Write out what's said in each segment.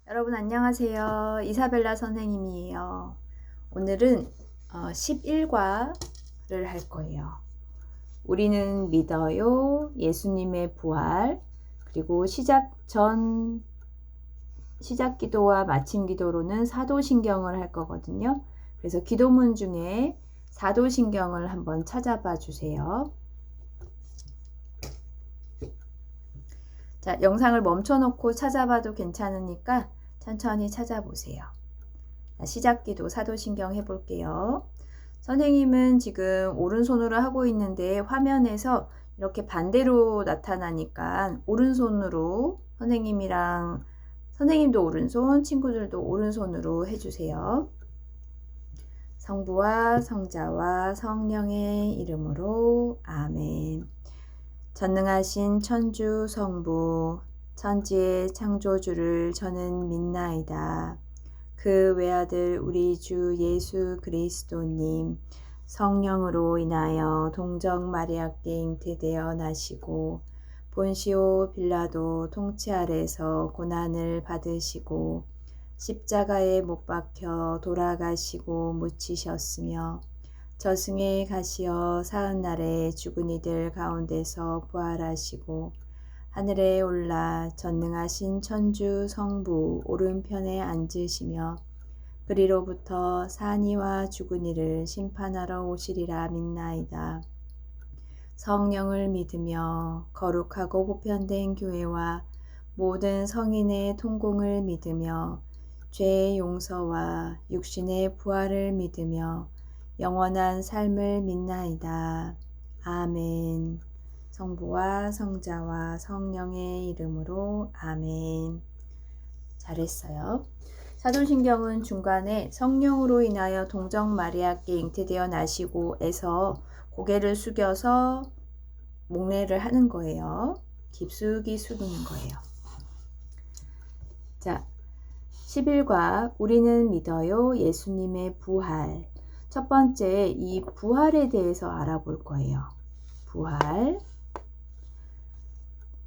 여러분 안녕하세요. 이사벨라 선생님이에요. 오늘은 11과를 할 거예요. 우리는 믿어요. 예수님의 부활. 그리고 시작 기도와 마침 기도로는 사도신경을 할 거거든요. 그래서 기도문 중에 사도신경을 한번 찾아봐 주세요. 자, 영상을 멈춰놓고 찾아봐도 괜찮으니까 천천히 찾아보세요. 자, 시작기도 사도신경 해볼게요. 선생님은 지금 오른손으로 하고 있는데 화면에서 이렇게 반대로 나타나니까 오른손으로 선생님도 오른손, 친구들도 오른손으로 해주세요. 성부와 성자와 성령의 이름으로 아멘. 전능하신 천주 성부, 천지의 창조주를 저는 믿나이다. 그 외아들 우리 주 예수 그리스도님, 성령으로 인하여 동정 마리아께 잉태되어 나시고 본시오 빌라도 통치 아래서 고난을 받으시고 십자가에 못 박혀 돌아가시고 묻히셨으며 저승에 가시어 사흔날에 죽은 이들 가운데서 부활하시고 하늘에 올라 전능하신 천주 성부 오른편에 앉으시며 그리로부터 산이와 죽은 이를 심판하러 오시리라 믿나이다. 성령을 믿으며 거룩하고 보편된 교회와 모든 성인의 통공을 믿으며 죄의 용서와 육신의 부활을 믿으며 영원한 삶을 믿나이다. 아멘. 성부와 성자와 성령의 이름으로 아멘. 잘했어요. 사도신경은 중간에 성령으로 인하여 동정 마리아께 잉태되어 나시고에서 고개를 숙여서 목례를 하는 거예요. 깊숙이 숙이는 거예요. 자, 11과 우리는 믿어요. 예수님의 부활. 첫 번째, 이 부활에 대해서 알아볼 거예요.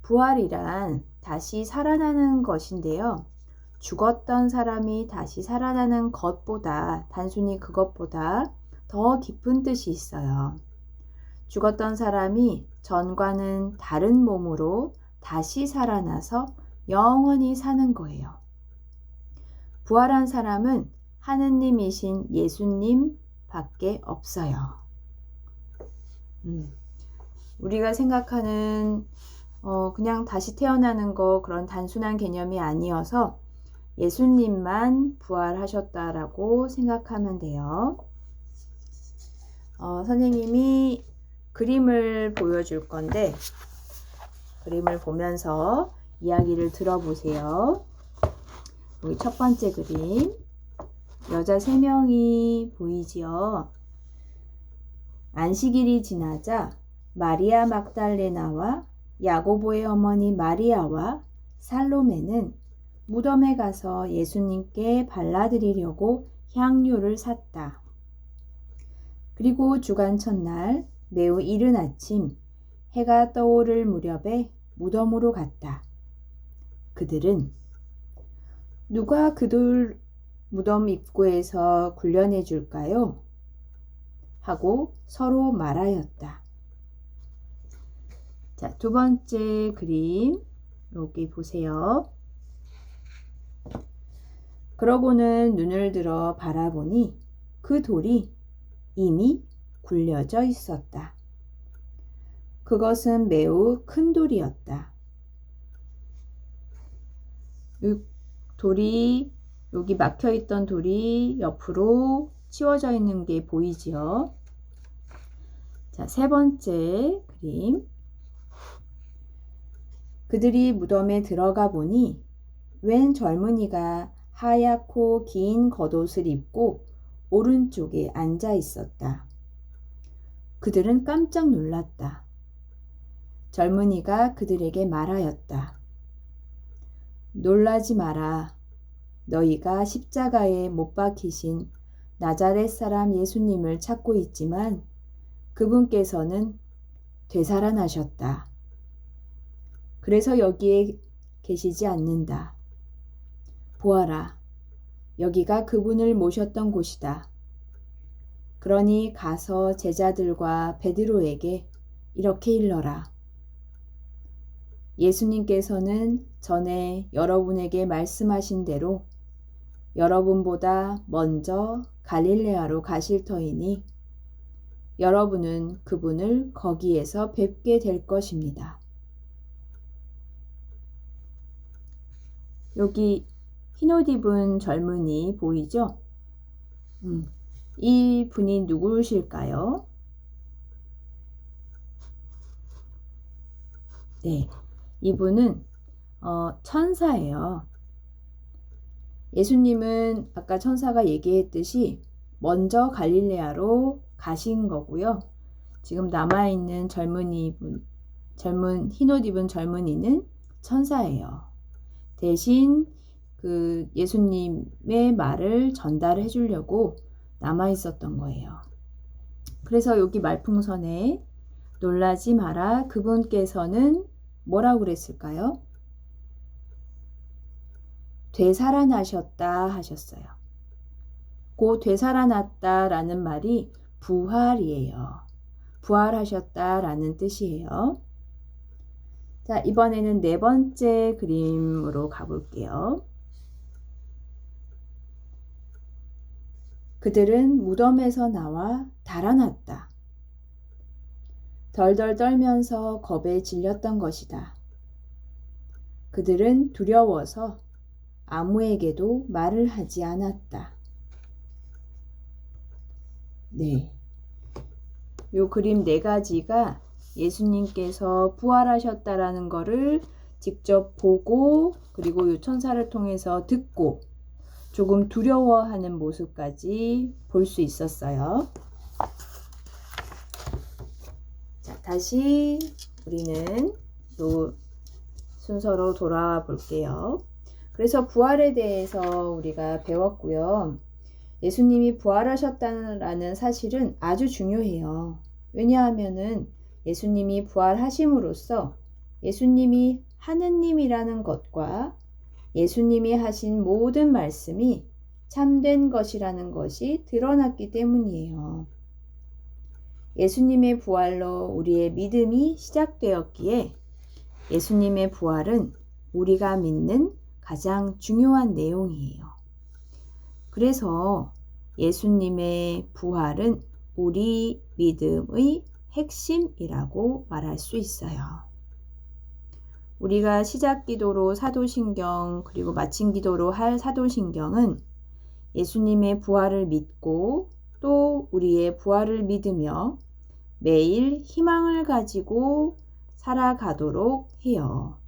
부활이란 다시 살아나는 것인데요. 죽었던 사람이 다시 살아나는 것보다, 단순히 그것보다 더 깊은 뜻이 있어요. 죽었던 사람이 전과는 다른 몸으로 다시 살아나서 영원히 사는 거예요. 부활한 사람은 하느님이신 예수님 밖에 없어요. 우리가 생각하는 그냥 다시 태어나는 거 그런 단순한 개념이 아니어서 예수님만 부활하셨다라고 생각하면 돼요. 선생님이 그림을 보여줄 건데 그림을 보면서 이야기를 들어보세요. 여기 첫 번째 그림, 여자 3명이 보이지요. 안식일이 지나자 마리아 막달레나와 야고보의 어머니 마리아와 살로메는 무덤에 가서 예수님께 발라드리려고 향유를 샀다. 그리고 주간 첫날 매우 이른 아침 해가 떠오를 무렵에 무덤으로 갔다. 그들은 누가 그들 무덤 입구에서 굴려내 줄까요? 하고 서로 말하였다. 자, 두 번째 그림 여기 보세요. 그러고는 눈을 들어 바라보니 그 돌이 이미 굴려져 있었다. 그것은 매우 큰 돌이었다. 돌이 여기 막혀있던 돌이 옆으로 치워져 있는 게 보이지요. 자, 세 번째 그림. 그들이 무덤에 들어가 보니 웬 젊은이가 하얗고 긴 겉옷을 입고 오른쪽에 앉아 있었다. 그들은 깜짝 놀랐다. 젊은이가 그들에게 말하였다. 놀라지 마라. 너희가 십자가에 못 박히신 나자렛 사람 예수님을 찾고 있지만 그분께서는 되살아나셨다. 그래서 여기에 계시지 않는다. 보아라, 여기가 그분을 모셨던 곳이다. 그러니 가서 제자들과 베드로에게 이렇게 일러라. 예수님께서는 전에 여러분에게 말씀하신 대로 여러분보다 먼저 갈릴레아로 가실 터이니 여러분은 그분을 거기에서 뵙게 될 것입니다. 여기 흰옷 입은 젊은이 보이죠? 이 분이 누구실까요? 네, 이분은 천사예요. 예수님은 아까 천사가 얘기했듯이 먼저 갈릴레아로 가신 거고요. 지금 남아있는 흰옷 입은 젊은이는 천사예요. 대신 그 예수님의 말을 전달해 주려고 남아 있었던 거예요. 그래서 여기 말풍선에 놀라지 마라, 그분께서는 뭐라고 그랬을까요? 되살아나셨다 하셨어요. 그 되살아났다라는 말이 부활이에요. 부활하셨다라는 뜻이에요. 자, 이번에는 네 번째 그림으로 가볼게요. 그들은 무덤에서 나와 달아났다. 덜덜 떨면서 겁에 질렸던 것이다. 그들은 두려워서 아무에게도 말을 하지 않았다. 네. 요 그림 네 가지가 예수님께서 부활하셨다라는 거를 직접 보고 그리고 요 천사를 통해서 듣고 조금 두려워하는 모습까지 볼 수 있었어요. 자, 다시 우리는 또 순서로 돌아와 볼게요. 그래서 부활에 대해서 우리가 배웠고요. 예수님이 부활하셨다는 사실은 아주 중요해요. 왜냐하면은 예수님이 부활하심으로써 예수님이 하느님이라는 것과 예수님이 하신 모든 말씀이 참된 것이라는 것이 드러났기 때문이에요. 예수님의 부활로 우리의 믿음이 시작되었기에 예수님의 부활은 우리가 믿는 가장 중요한 내용이에요. 그래서 예수님의 부활은 우리 믿음의 핵심이라고 말할 수 있어요. 우리가 시작 기도로 사도신경 그리고 마친 기도로 할 사도신경은 예수님의 부활을 믿고 또 우리의 부활을 믿으며 매일 희망을 가지고 살아가도록 해요.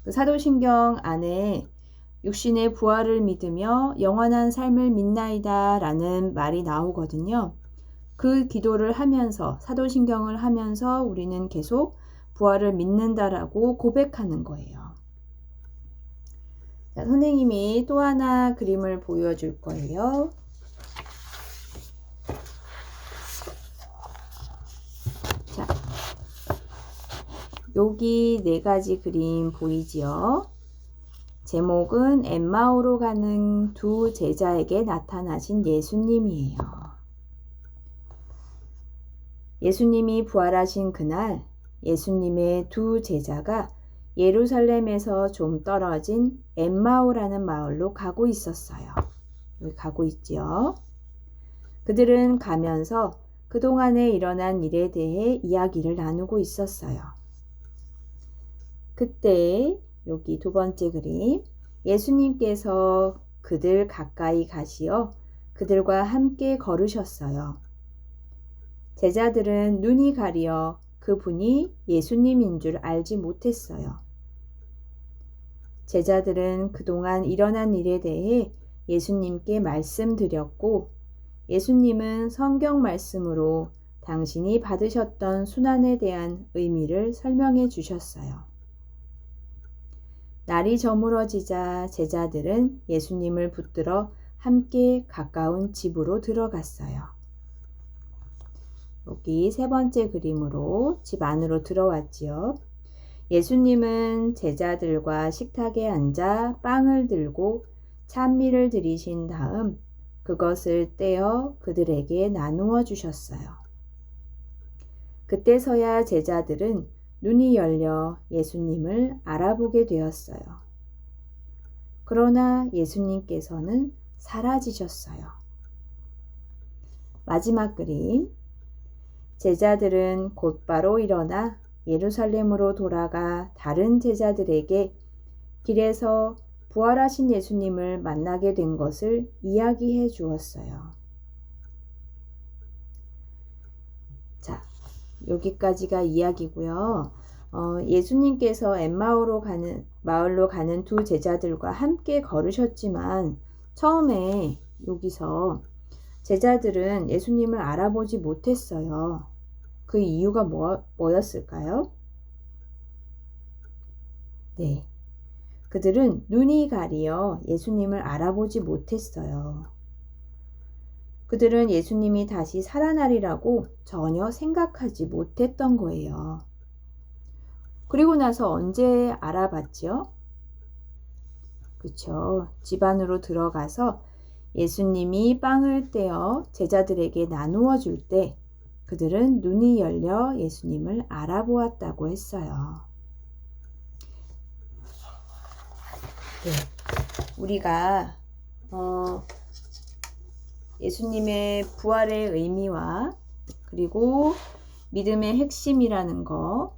그 사도신경 안에 육신의 부활을 믿으며 영원한 삶을 믿나이다 라는 말이 나오거든요. 그 기도를 하면서 사도신경을 하면서 우리는 계속 부활을 믿는다라고 고백하는 거예요. 자, 선생님이 또 하나 그림을 보여줄 거예요. 자, 여기 네 가지 그림 보이지요? 제목은 엠마오로 가는 두 제자에게 나타나신 예수님이에요. 예수님이 부활하신 그날 예수님의 두 제자가 예루살렘에서 좀 떨어진 엠마오라는 마을로 가고 있었어요. 여기 가고 있지요. 그들은 가면서 그동안에 일어난 일에 대해 이야기를 나누고 있었어요. 그때 여기 두 번째 그림, 예수님께서 그들 가까이 가시어 그들과 함께 걸으셨어요. 제자들은 눈이 가리어 그분이 예수님인 줄 알지 못했어요. 제자들은 그동안 일어난 일에 대해 예수님께 말씀드렸고 예수님은 성경 말씀으로 당신이 받으셨던 순환에 대한 의미를 설명해 주셨어요. 날이 저물어지자 제자들은 예수님을 붙들어 함께 가까운 집으로 들어갔어요. 여기 세 번째 그림으로 집 안으로 들어왔지요. 예수님은 제자들과 식탁에 앉아 빵을 들고 찬미를 드리신 다음 그것을 떼어 그들에게 나누어 주셨어요. 그때서야 제자들은 눈이 열려 예수님을 알아보게 되었어요. 그러나 예수님께서는 사라지셨어요. 마지막 그림. 제자들은 곧바로 일어나 예루살렘으로 돌아가 다른 제자들에게 길에서 부활하신 예수님을 만나게 된 것을 이야기해 주었어요. 자, 여기까지가 이야기고요. 예수님께서 엠마오로 마을로 가는 두 제자들과 함께 걸으셨지만 처음에 여기서 제자들은 예수님을 알아보지 못했어요. 그 이유가 뭐였을까요? 네. 그들은 눈이 가리어 예수님을 알아보지 못했어요. 그들은 예수님이 다시 살아나리라고 전혀 생각하지 못했던 거예요. 그리고 나서 언제 알아봤죠? 그쵸. 집 안으로 들어가서 예수님이 빵을 떼어 제자들에게 나누어 줄 때 그들은 눈이 열려 예수님을 알아보았다고 했어요. 네. 우리가 예수님의 부활의 의미와 그리고 믿음의 핵심이라는 거,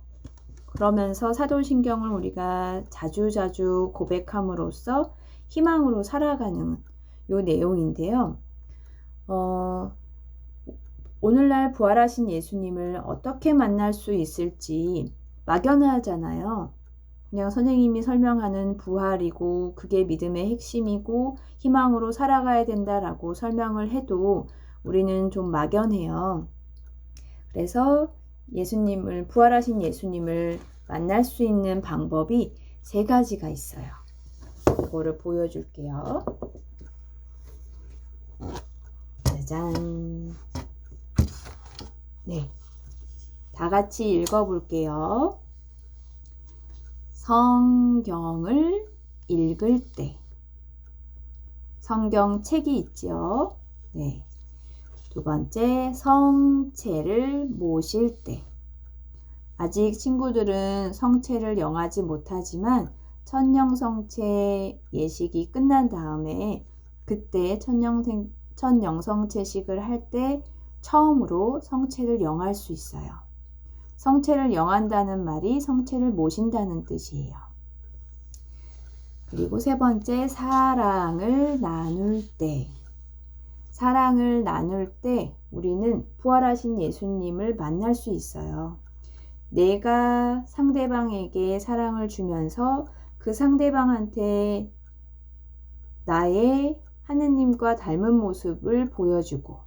그러면서 사도신경을 우리가 자주자주 고백함으로써 희망으로 살아가는 요 내용인데요. 오늘날 부활하신 예수님을 어떻게 만날 수 있을지 막연하잖아요. 그냥 선생님이 설명하는 부활이고 그게 믿음의 핵심이고 희망으로 살아가야 된다라고 설명을 해도 우리는 좀 막연해요. 그래서 부활하신 예수님을 만날 수 있는 방법이 3가지가 있어요. 이거를 보여줄게요. 짜잔. 네. 다 같이 읽어볼게요. 성경을 읽을 때. 성경책이 있죠. 네. 2번째, 성체를 모실 때. 아직 친구들은 성체를 영하지 못하지만 천영성체 예식이 끝난 다음에 그때 천영성체식을 할 때 처음으로 성체를 영할 수 있어요. 성체를 영한다는 말이 성체를 모신다는 뜻이에요. 그리고 3번째, 사랑을 나눌 때. 사랑을 나눌 때 우리는 부활하신 예수님을 만날 수 있어요. 내가 상대방에게 사랑을 주면서 그 상대방한테 나의 하느님과 닮은 모습을 보여주고,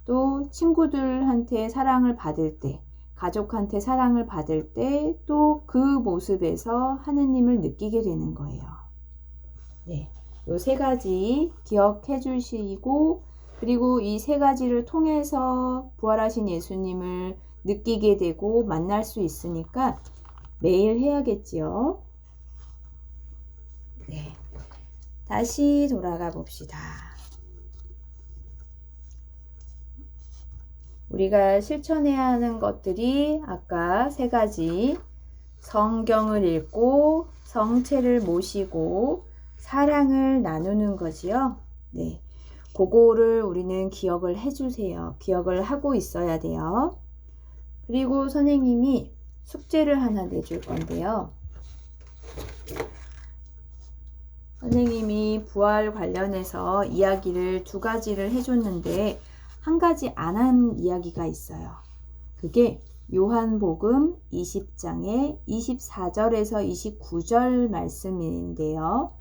또 친구들한테 사랑을 받을 때, 가족한테 사랑을 받을 때 또 그 모습에서 하느님을 느끼게 되는 거예요. 네, 요 3가지 기억해 주시고, 그리고 이 3가지를 통해서 부활하신 예수님을 느끼게 되고 만날 수 있으니까 매일 해야겠지요. 네, 다시 돌아가 봅시다. 우리가 실천해야 하는 것들이 아까 3가지, 성경을 읽고 성체를 모시고 사랑을 나누는 거지요. 네, 그거를 우리는 기억을 해주세요. 기억을 하고 있어야 돼요. 그리고 선생님이 숙제를 하나 내줄 건데요. 선생님이 부활 관련해서 이야기를 2가지를 해줬는데 한 가지 안 한 이야기가 있어요. 그게 요한복음 20장의 24절에서 29절 말씀인데요.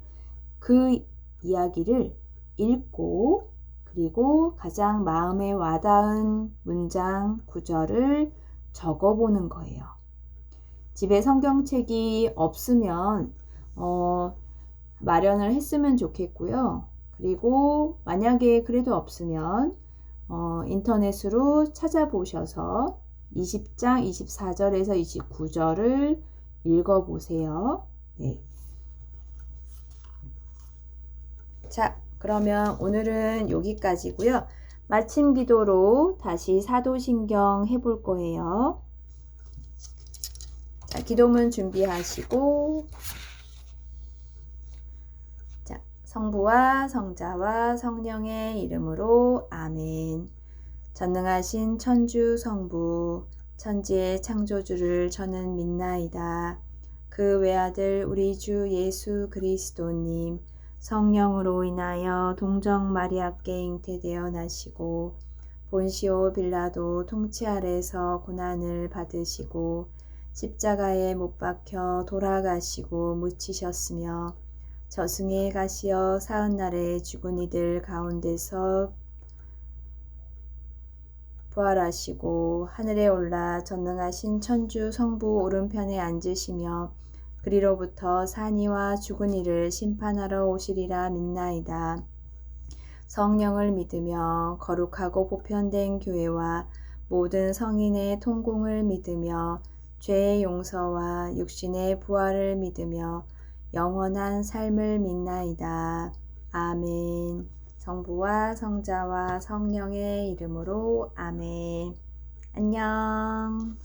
그 이야기를 읽고 그리고 가장 마음에 와닿은 문장, 구절을 적어보는 거예요. 집에 성경책이 없으면 마련을 했으면 좋겠고요. 그리고 만약에 그래도 없으면 인터넷으로 찾아보셔서 20장 24절에서 29절을 읽어보세요. 네. 자, 그러면 오늘은 여기까지고요. 마침 기도로 다시 사도신경 해볼 거예요. 자, 기도문 준비하시고, 자, 성부와 성자와 성령의 이름으로 아멘. 전능하신 천주 성부, 천지의 창조주를 저는 믿나이다. 그 외아들 우리 주 예수 그리스도님, 성령으로 인하여 동정 마리아께 잉태되어 나시고 본시오 빌라도 통치 아래서 고난을 받으시고 십자가에 못 박혀 돌아가시고 묻히셨으며 저승에 가시어 사흘날에 죽은 이들 가운데서 부활하시고 하늘에 올라 전능하신 천주 성부 오른편에 앉으시며 그리로부터 산이와 죽은 이를 심판하러 오시리라 믿나이다. 성령을 믿으며 거룩하고 보편된 교회와 모든 성인의 통공을 믿으며 죄의 용서와 육신의 부활을 믿으며 영원한 삶을 믿나이다. 아멘. 성부와 성자와 성령의 이름으로 아멘. 안녕.